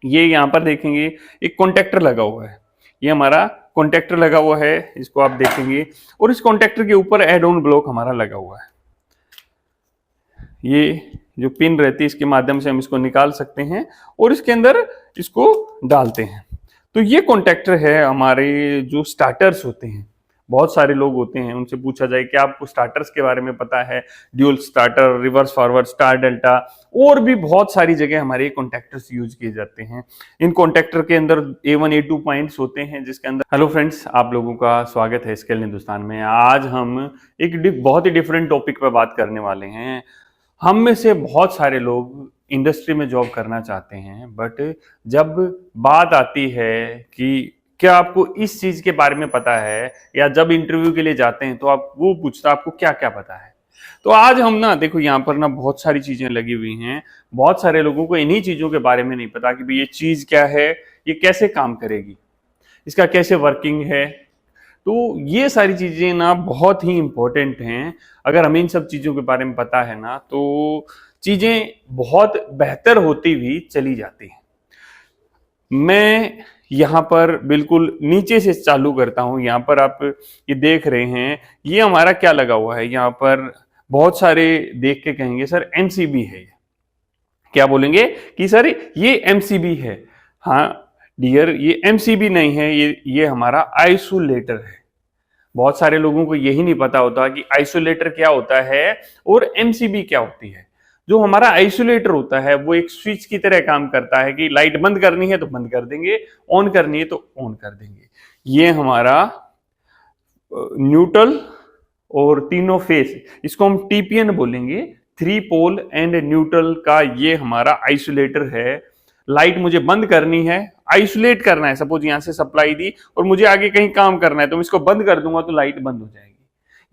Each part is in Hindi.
ये यहाँ पर देखेंगे एक कॉन्टेक्टर लगा हुआ है, ये हमारा कॉन्टेक्टर लगा हुआ है, इसको आप देखेंगे। और इस कॉन्टेक्टर के ऊपर एड ऑन ब्लॉक हमारा लगा हुआ है। ये जो पिन रहती है इसके माध्यम से हम इसको निकाल सकते हैं और इसके अंदर इसको डालते हैं। तो ये कॉन्टेक्टर है हमारे जो स्टार्टर्स होते हैं। बहुत सारे लोग होते हैं, उनसे पूछा जाए कि आपको स्टार्टर्स के बारे में पता है, dual starter, reverse forward, star delta, और भी बहुत सारी जगह हमारे कॉन्टेक्टर्स यूज किए जाते हैं। इन कॉन्टेक्टर के अंदर A1 A2 पॉइंट्स होते हैं जिसके अंदर। हेलो फ्रेंड्स, आप लोगों का स्वागत है स्केल हिंदुस्तान में। आज हम एक बहुत ही डिफरेंट टॉपिक पर बात करने वाले हैं। हम में से बहुत सारे लोग इंडस्ट्री में जॉब करना चाहते हैं, बट जब बात आती है कि क्या आपको इस चीज के बारे में पता है, या जब इंटरव्यू के लिए जाते हैं तो आप वो पूछता आपको क्या क्या पता है। तो आज हम ना देखो यहाँ पर ना बहुत सारी चीजें लगी हुई हैं। बहुत सारे लोगों को इन्हीं चीजों के बारे में नहीं पता कि भाई ये चीज क्या है, ये कैसे काम करेगी, इसका कैसे वर्किंग है। तो ये सारी चीजें ना बहुत ही इंपॉर्टेंट हैं। अगर हमें इन सब चीजों के बारे में पता है ना तो चीजें बहुत बेहतर होती हुई चली जाती हैं। मैं यहाँ पर बिल्कुल नीचे से चालू करता हूँ। यहाँ पर आप ये देख रहे हैं, ये हमारा क्या लगा हुआ है। यहाँ पर बहुत सारे देख के कहेंगे सर MCB है। क्या बोलेंगे कि सर ये MCB है। हाँ डियर, ये MCB नहीं है, ये हमारा आइसोलेटर है। बहुत सारे लोगों को यही नहीं पता होता कि आइसोलेटर क्या होता है और MCB क्या होती है। जो हमारा आइसोलेटर होता है वो एक स्विच की तरह काम करता है कि लाइट बंद करनी है तो बंद कर देंगे, ऑन करनी है तो ऑन कर देंगे। ये हमारा न्यूट्रल और तीनों फेस, इसको हम TPN बोलेंगे, 3 पोल एंड न्यूट्रल का ये हमारा आइसोलेटर है। लाइट मुझे बंद करनी है, आइसोलेट करना है, सपोज यहां से सप्लाई दी और मुझे आगे कहीं काम करना है तो मैं इसको बंद कर दूंगा तो लाइट बंद हो जाएगी।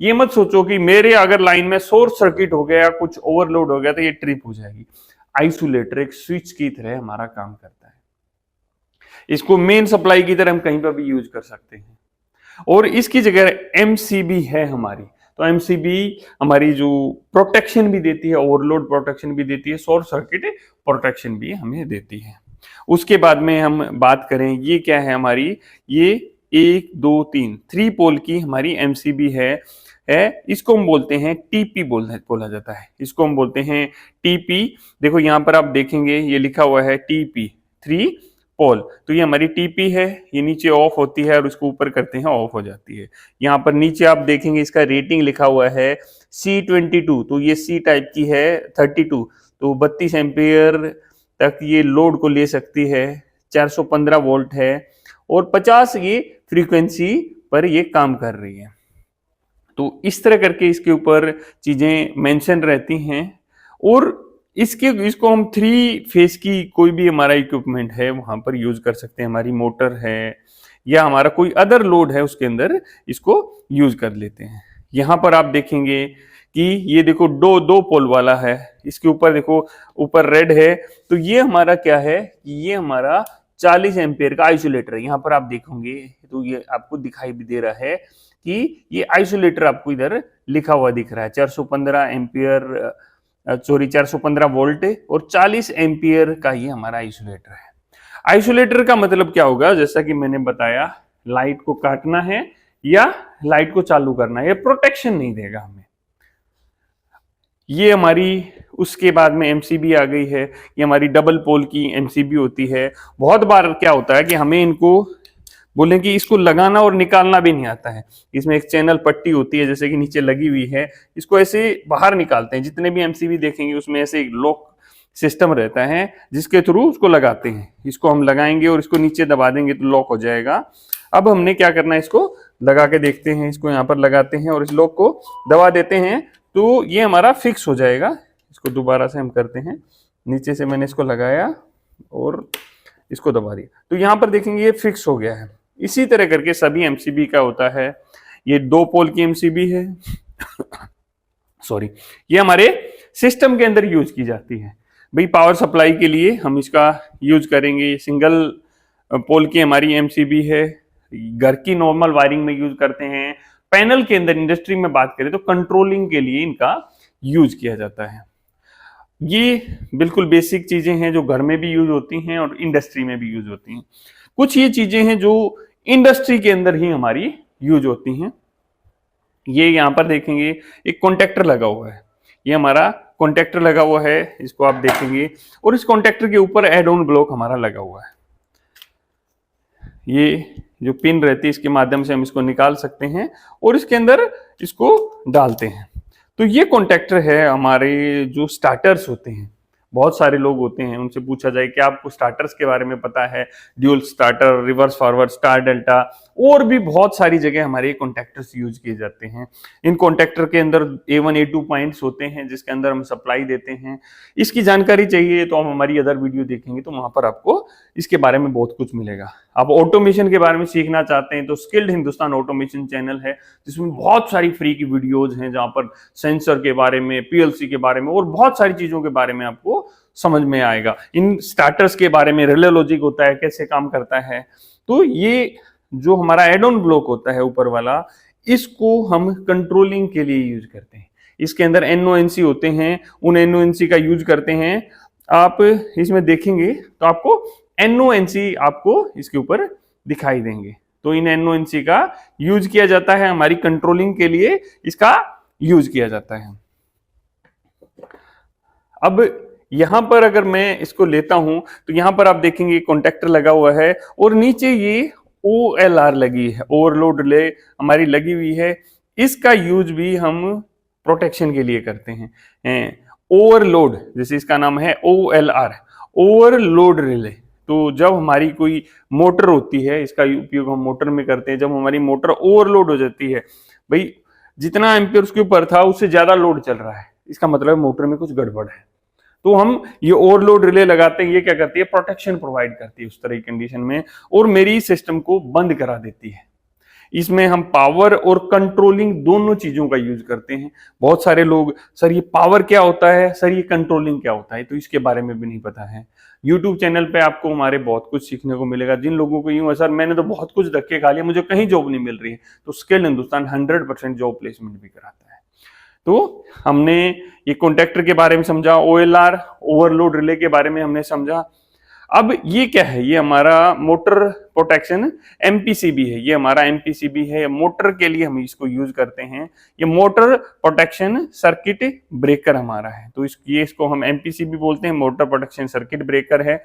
ये मत सोचो कि मेरे अगर लाइन में शॉर्ट सर्किट हो गया, कुछ ओवरलोड हो गया तो ये ट्रिप हो जाएगी। आइसोलेटर एक स्विच की तरह हमारा काम करता है। इसको मेन सप्लाई की तरह हम कहीं पर भी यूज कर सकते हैं। और इसकी जगह MCB है हमारी। तो MCB हमारी जो प्रोटेक्शन भी देती है, ओवरलोड प्रोटेक्शन भी देती है, शॉर्ट सर्किट प्रोटेक्शन भी हमें देती है। उसके बाद में हम बात करें, ये क्या है हमारी, ये 1 2 3 3 पोल की हमारी MCB है। इसको हम बोलते हैं TP बोला जाता है। इसको हम बोलते हैं TP। देखो यहाँ पर आप देखेंगे ये लिखा हुआ है TP 3 पोल। तो ये हमारी TP है, ये नीचे ऑफ होती है और उसको ऊपर करते हैं ऑफ हो जाती है। यहाँ पर नीचे आप देखेंगे इसका रेटिंग लिखा हुआ है C22। तो ये C टाइप की है 32, तो 32 एम्पियर तक ये लोड को ले सकती है। 415 वोल्ट है और 50 ये फ्रीक्वेंसी पर ये काम कर रही है। तो इस तरह करके इसके ऊपर चीजें मेंशन रहती हैं। और इसको हम 3 फेस की कोई भी हमारा इक्विपमेंट है वहां पर यूज कर सकते हैं। हमारी मोटर है या हमारा कोई अदर लोड है उसके अंदर इसको यूज कर लेते हैं। यहाँ पर आप देखेंगे कि ये देखो दो पोल वाला है, इसके ऊपर देखो ऊपर रेड है, तो ये हमारा क्या है, ये हमारा 40 एम्पियर का आइसोलेटर है। यहाँ पर आप देखोगे तो ये आपको दिखाई भी दे रहा है कि ये आइसोलेटर आपको इधर लिखा हुआ दिख रहा है। 415 एम्पियर 415 वोल्ट और 40 एम्पियर का ये हमारा आइसोलेटर है। आइसोलेटर का मतलब क्या होगा, जैसा कि मैंने बताया, लाइट को काटना है या लाइट को चालू करना है, ये प्रोटेक्शन नहीं देगा हमें। ये हमारी उसके बाद में MCB आ गई है। ये हमारी डबल पोल की MCB होती है। बहुत बार क्या होता है कि हमें इनको बोले कि इसको लगाना और निकालना भी नहीं आता है। इसमें एक चैनल पट्टी होती है जैसे कि नीचे लगी हुई है, इसको ऐसे बाहर निकालते हैं। जितने भी MCB देखेंगे उसमें ऐसे एक लॉक सिस्टम रहता है जिसके थ्रू उसको लगाते हैं। इसको हम लगाएंगे और इसको नीचे दबा देंगे तो लॉक हो जाएगा। अब हमने क्या करना है, इसको लगा के देखते हैं। इसको यहाँ पर लगाते हैं और इस लॉक को दबा देते हैं तो ये हमारा फिक्स हो जाएगा। इसको दोबारा से हम करते हैं, नीचे से मैंने इसको लगाया और इसको दबा दिया तो यहाँ पर देखेंगे ये फिक्स हो गया है। इसी तरह करके सभी MCB का होता है। ये 2 पोल की MCB है सॉरी, ये हमारे सिस्टम के अंदर यूज की जाती है। भाई पावर सप्लाई के लिए हम इसका यूज करेंगे। सिंगल पोल की हमारी MCB है, घर की नॉर्मल वायरिंग में यूज करते हैं। पैनल के अंदर इंडस्ट्री में बात करें तो कंट्रोलिंग के लिए इनका यूज किया जाता है। ये बिल्कुल बेसिक चीजें हैं जो घर में भी यूज होती हैं और इंडस्ट्री में भी यूज होती हैं। कुछ ये चीजें हैं जो इंडस्ट्री के अंदर ही हमारी यूज होती हैं। ये यहां पर देखेंगे एक कॉन्टेक्टर लगा हुआ है, ये हमारा कॉन्टेक्टर लगा हुआ है, इसको आप देखेंगे, और इस कॉन्टेक्टर के ऊपर एड ऑन ब्लॉक हमारा लगा हुआ है। ये जो पिन रहती है इसके माध्यम से हम इसको निकाल सकते हैं और इसके अंदर इसको डालते हैं। तो ये कॉन्टेक्टर है हमारे जो स्टार्टर्स होते हैं। बहुत सारे लोग होते हैं, उनसे पूछा जाए कि आपको स्टार्टर्स के बारे में पता है, dual starter, reverse forward, star delta, और भी बहुत सारी जगह हमारे कॉन्टेक्टर्स यूज किए जाते हैं। इन कॉन्टेक्टर के अंदर A1 A2 पॉइंट्स होते हैं जिसके अंदर हम सप्लाई देते हैं। इसकी जानकारी चाहिए तो हम हमारी अदर वीडियो देखेंगे तो वहां पर आपको इसके बारे में बहुत कुछ मिलेगा। आप ऑटोमेशन के बारे में सीखना चाहते हैं तो स्किल्ड हिंदुस्तान ऑटोमेशन चैनल है जिसमें बहुत सारी फ्री की वीडियोज हैं जहां पर सेंसर के बारे में, PLC के बारे में और बहुत सारी चीजों के बारे में आपको समझ में आएगा। इन स्टार्टर्स के बारे में, रिले लॉजिक होता है, कैसे काम करता है। तो ये जो हमारा एड ऑन ब्लॉक होता है ऊपर वाला, इसको हम कंट्रोलिंग के लिए यूज करते हैं। इसके अंदर NONC होते हैं, उन NONC का यूज करते हैं। आप इसमें देखेंगे तो आपको NONC आपको इसके ऊपर दिखाई देंगे। तो इन NONC का यूज किया जाता है, हमारी कंट्रोलिंग के लिए इसका यूज किया जाता है। अब यहां पर अगर मैं इसको लेता हूं तो यहां पर आप देखेंगे कॉन्टेक्टर लगा हुआ है और नीचे ये OLR लगी है, ओवरलोड रिले हमारी लगी हुई है। इसका यूज भी हम प्रोटेक्शन के लिए करते हैं। ओवरलोड, जैसे इसका नाम है OLR, ओवरलोड रिले। तो जब हमारी कोई मोटर होती है, इसका उपयोग हम मोटर में करते हैं। जब हमारी मोटर ओवरलोड हो जाती है, भाई जितना एम्पियर उसके ऊपर था उससे ज्यादा लोड चल रहा है, इसका मतलब मोटर में कुछ गड़बड़ है, तो हम ये ओवरलोड रिले लगाते हैं। ये क्या करती है, प्रोटेक्शन प्रोवाइड करती है उस तरह की कंडीशन में, और मेरी सिस्टम को बंद करा देती है। इसमें हम पावर और कंट्रोलिंग दोनों चीजों का यूज करते हैं। बहुत सारे लोग, सर ये पावर क्या होता है, सर ये कंट्रोलिंग क्या होता है, तो इसके बारे में भी नहीं पता है। यूट्यूब चैनल पे आपको हमारे बहुत कुछ सीखने को मिलेगा। जिन लोगों को यूं है, सर मैंने तो बहुत कुछ धक्के खा लिए, मुझे कहीं जॉब नहीं मिल रही है, तो स्किल्ड हिंदुस्तान 100% जॉब प्लेसमेंट भी कराता है। तो हमने ये कॉन्ट्रैक्टर के बारे में समझा, OLR ओवरलोड रिले के बारे में हमने समझा। अब ये क्या है, ये हमारा मोटर प्रोटेक्शन MPCB है। ये हमारा MPCB है, मोटर के लिए हम इसको यूज करते हैं। ये मोटर प्रोटेक्शन सर्किट ब्रेकर हमारा है, तो इसको हम MPCB बोलते हैं, मोटर प्रोटेक्शन सर्किट ब्रेकर है।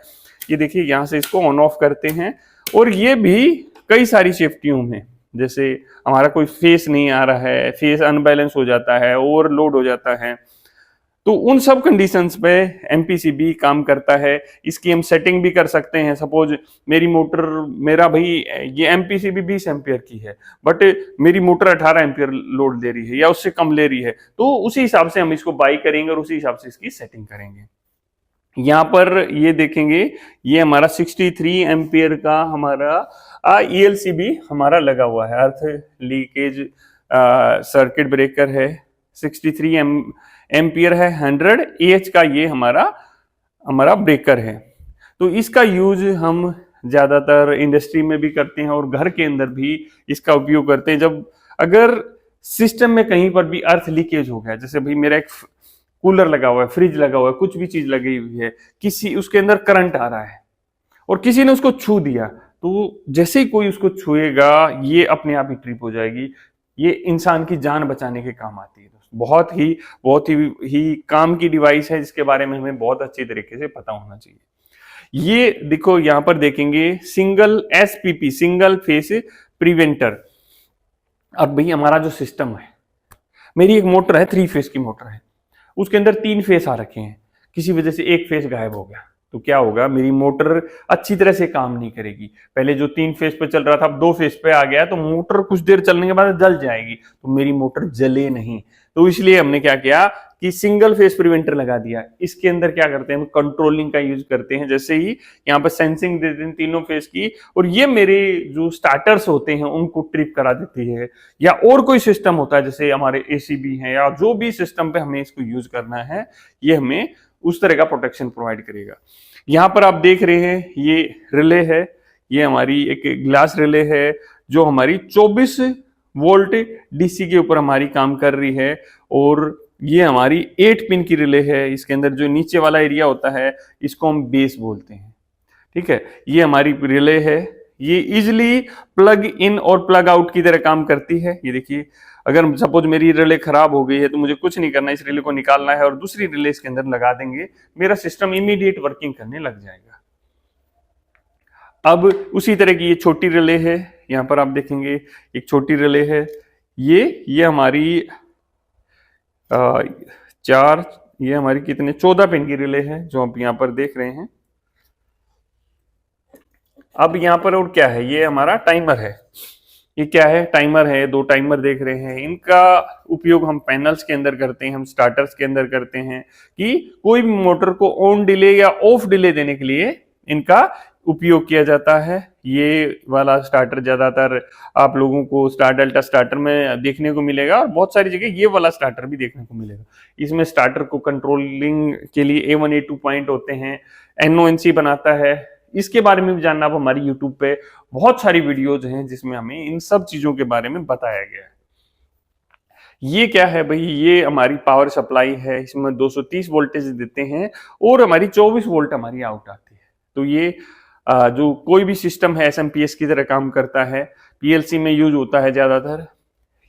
ये देखिए यहां से इसको ऑन ऑफ करते हैं, और ये भी कई सारी सेफ्टियों में, जैसे हमारा कोई फेस नहीं आ रहा है, फेस अनबैलेंस हो जाता है, ओवरलोड हो जाता है, तो उन सब कंडीशंस पे MPCB काम करता है। इसकी हम सेटिंग भी कर सकते हैं। सपोज मेरी मोटर, मेरा भाई ये MPCB 20 एम्पियर की है, बट मेरी मोटर 18 एम्पियर लोड दे रही है या उससे कम ले रही है, तो उसी हिसाब से हम इसको बाई करेंगे और उसी हिसाब से इसकी सेटिंग करेंगे। यहाँ पर ये देखेंगे, ये हमारा 63 एम्पियर का हमारा ELCB हमारा लगा हुआ है, अर्थ लीकेज सर्किट ब्रेकर है। 63 एम्पियर है, 100 AH का ये हमारा ब्रेकर है। तो इसका यूज हम ज्यादातर इंडस्ट्री में भी करते हैं और घर के अंदर भी इसका उपयोग करते हैं। जब अगर सिस्टम में कहीं पर भी अर्थ लीकेज हो गया, जैसे भाई मेरा एक कूलर लगा हुआ है, फ्रिज लगा हुआ है, कुछ भी चीज लगी हुई है, किसी उसके अंदर करंट आ रहा है और किसी ने उसको छू दिया, तो जैसे ही कोई उसको छुएगा ये अपने आप ही ट्रिप हो जाएगी। ये इंसान की जान बचाने के काम आती है। बहुत ही काम की डिवाइस है, जिसके बारे में हमें बहुत अच्छी तरीके से पता होना चाहिए। ये देखो यहां पर देखेंगे single SPP, single phase preventer. अब भाई हमारा जो सिस्टम है, मेरी एक मोटर है, 3 फेस की मोटर है, उसके अंदर 3 फेस आ रखे हैं, किसी वजह से एक फेस गायब हो गया, तो क्या होगा, मेरी मोटर अच्छी तरह से काम नहीं करेगी। पहले जो 3 फेस पे चल रहा था अब 2 फेस पे आ गया, तो मोटर कुछ देर चलने के बाद जल जाएगी, तो मेरी मोटर जले नहीं। तो इसलिए हमने क्या किया कि सिंगल फेस प्रिवेंटर लगा दिया। इसके अंदर क्या करते हैं, हम कंट्रोलिंग का यूज करते हैं। जैसे ही यहाँ पर सेंसिंग दे देते हैं तीनों फेस की, और ये मेरे जो स्टार्टर्स होते हैं उनको ट्रिप करा देती है। या और कोई सिस्टम होता है, जैसे हमारे ACB है या जो भी सिस्टम पे हमें इसको यूज करना है, ये हमें उस तरह का प्रोटेक्शन प्रोवाइड करेगा। यहाँ पर आप देख रहे हैं ये रिले है, ये हमारी एक ग्लास रिले है जो हमारी 24 वोल्ट DC के ऊपर हमारी काम कर रही है, और ये हमारी 8 पिन की रिले है। इसके अंदर जो नीचे वाला एरिया होता है इसको हम बेस बोलते हैं। ठीक है, ये हमारी रिले है। ये इजिली प्लग इन और प्लग आउट की तरह काम करती है। ये देखिए, अगर सपोज मेरी रिले खराब हो गई है तो मुझे कुछ नहीं करना, इस रिले को निकालना है और दूसरी रिले इसके अंदर लगा देंगे, मेरा सिस्टम इमीडिएट वर्किंग करने लग जाएगा। अब उसी तरह की ये छोटी रिले है, यहां पर आप देखेंगे एक छोटी रिले है। ये हमारी चार, ये हमारी कितने 14 पिन की रिले है जो आप यहां पर देख रहे हैं। अब यहां पर और क्या है, ये हमारा टाइमर है। ये क्या है, टाइमर है। 2 टाइमर देख रहे हैं। इनका उपयोग हम पैनल्स के अंदर करते हैं, हम स्टार्टर्स के अंदर करते हैं कि कोई भी मोटर को ऑन डिले या ऑफ डिले देने के लिए इनका उपयोग किया जाता है। ये वाला स्टार्टर ज्यादातर आप लोगों को स्टार डेल्टा स्टार्टर में देखने को मिलेगा और बहुत सारी जगह ये वाला स्टार्टर भी देखने को मिलेगा। इसमें स्टार्टर को कंट्रोलिंग के लिए A1 A2 पॉइंट होते हैं, NONC बनाता है। इसके बारे में भी जानना, आप हमारी यूट्यूब पे बहुत सारी वीडियोज हैं जिसमें हमें इन सब चीजों के बारे में बताया गया है। ये क्या है भाई, ये हमारी पावर सप्लाई है। इसमें 230 वोल्टेज देते हैं और हमारी 24 वोल्ट हमारी आउट आती है। तो ये जो कोई भी सिस्टम है SMPS की तरह काम करता है। PLC में यूज होता है ज्यादातर।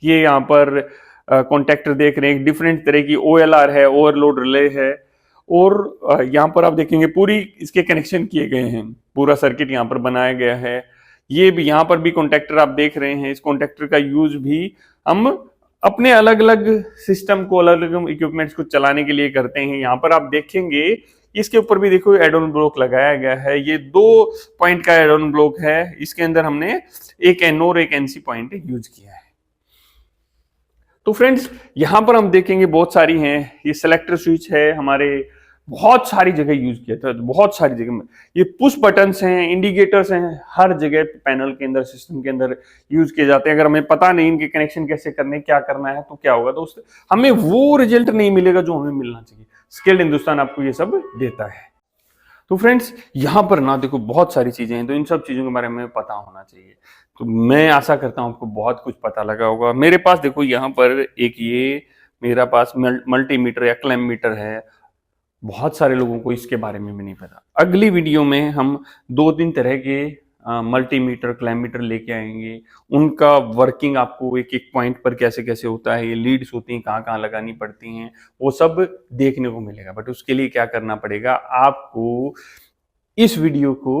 ये यहाँ पर कॉन्टेक्टर देख रहे हैं, डिफरेंट तरह की OLR है, ओवरलोड रिले है। और यहाँ पर आप देखेंगे पूरी इसके कनेक्शन किए गए हैं, पूरा सर्किट यहाँ पर बनाया गया है। ये भी यहाँ पर भी कॉन्टेक्टर आप देख रहे हैं। इस कॉन्टेक्टर का यूज भी हम अपने अलग अलग सिस्टम को, अलग अलग इक्विपमेंट्स को चलाने के लिए करते हैं। यहाँ पर आप देखेंगे इसके ऊपर भी देखो एड ऑन ब्लॉक लगाया गया है। ये 2 पॉइंट का एड ऑन ब्लॉक है। इसके अंदर हमने एक NO और एक NC पॉइंट यूज किया है। तो फ्रेंड्स, यहां पर हम देखेंगे बहुत सारी हैं। ये सिलेक्टर स्विच है, हमारे बहुत सारी जगह यूज किया था, बहुत सारी जगह में। ये पुश बटन्स हैं, इंडिकेटर्स हैं, हर जगह पैनल के अंदर, सिस्टम के अंदर यूज किए जाते हैं। अगर हमें पता नहीं इनके कनेक्शन कैसे करने, क्या करना है, तो क्या होगा, तो उससे हमें वो रिजल्ट नहीं मिलेगा जो हमें मिलना चाहिए। स्किल्ड हिंदुस्तान आपको ये सब देता है। तो फ्रेंड्स, यहां पर ना देखो बहुत सारी चीजें हैं, तो इन सब चीजों के बारे में पता होना चाहिए। तो मैं आशा करता हूं आपको बहुत कुछ पता लगा होगा। मेरे पास देखो यहाँ पर एक ये मेरा पास मल्टीमीटर या क्लैम्प मीटर है। बहुत सारे लोगों को इसके बारे में भी नहीं पता। अगली वीडियो में हम 2-3 तरह के मल्टीमीटर, क्लैम्प मीटर लेके आएंगे। उनका वर्किंग आपको एक एक पॉइंट पर कैसे कैसे होता है, ये लीड्स होती हैं कहाँ कहाँ लगानी पड़ती हैं, वो सब देखने को मिलेगा। बट उसके लिए क्या करना पड़ेगा, आपको इस वीडियो को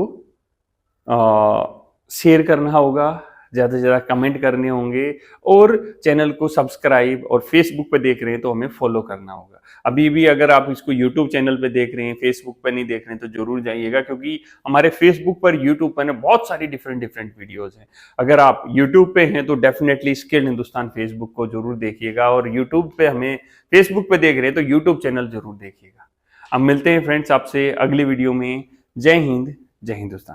शेयर करना होगा, ज्यादा से ज्यादा कमेंट करने होंगे और चैनल को सब्सक्राइब, और फेसबुक पे देख रहे हैं तो हमें फॉलो करना होगा। अभी भी अगर आप इसको यूट्यूब चैनल पे देख रहे हैं, फेसबुक पे नहीं देख रहे हैं, तो जरूर जाइएगा, क्योंकि हमारे फेसबुक पर, यूट्यूब पर बहुत सारी डिफरेंट डिफरेंट वीडियोस हैं। अगर आप यूट्यूब पे हैं तो डेफिनेटली स्किल्ड हिंदुस्तान फेसबुक को जरूर देखिएगा, और यूट्यूब पे हमें फेसबुक पे देख रहे हैं तो यूट्यूब चैनल जरूर देखिएगा। अब मिलते हैं फ्रेंड्स आपसे अगली वीडियो में। जय हिंद, जय हिंदुस्तान।